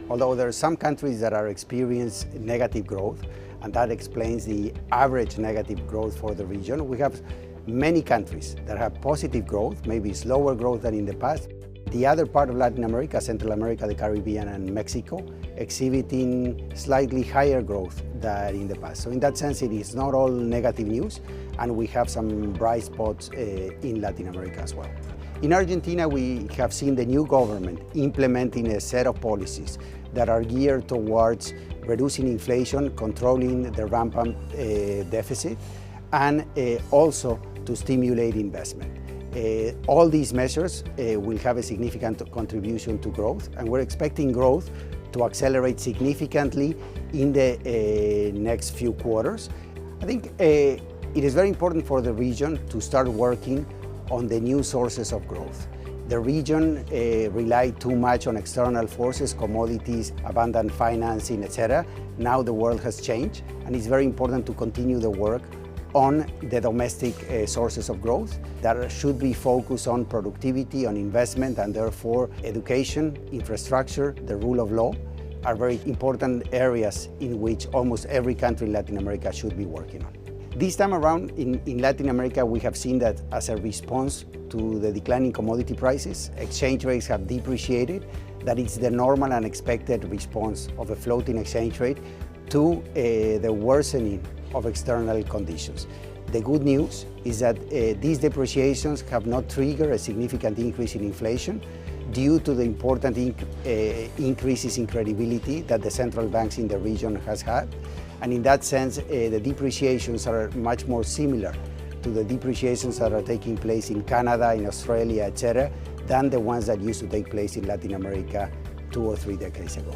although there are some countries that are experiencing negative growth, and that explains the average negative growth for the region. We have many countries that have positive growth, maybe slower growth than in the past. The other part of Latin America, Central America, the Caribbean, and Mexico, exhibiting slightly higher growth than in the past. So in that sense, it is not all negative news, and we have some bright spots in Latin America as well. In Argentina, we have seen the new government implementing a set of policies that are geared towards reducing inflation, controlling the rampant deficit, and also to stimulate investment. All these measures will have a significant contribution to growth, and we're expecting growth to accelerate significantly in the next few quarters. I think it is very important for the region to start working on the new sources of growth. The region relied too much on external forces, commodities, abundant financing, etc. Now the world has changed, and it's very important to continue the work on the domestic sources of growth that should be focused on productivity, on investment, and therefore education, infrastructure, the rule of law are very important areas in which almost every country in Latin America should be working on. This time around in Latin America, we have seen that as a response to the declining commodity prices, exchange rates have depreciated. That is the normal and expected response of a floating exchange rate to the worsening of external conditions. The good news is that these depreciations have not triggered a significant increase in inflation due to the important increases in credibility that the central banks in the region has had. And in that sense, the depreciations are much more similar to the depreciations that are taking place in Canada, in Australia, etc., than the ones that used to take place in Latin America 2 or 3 decades ago.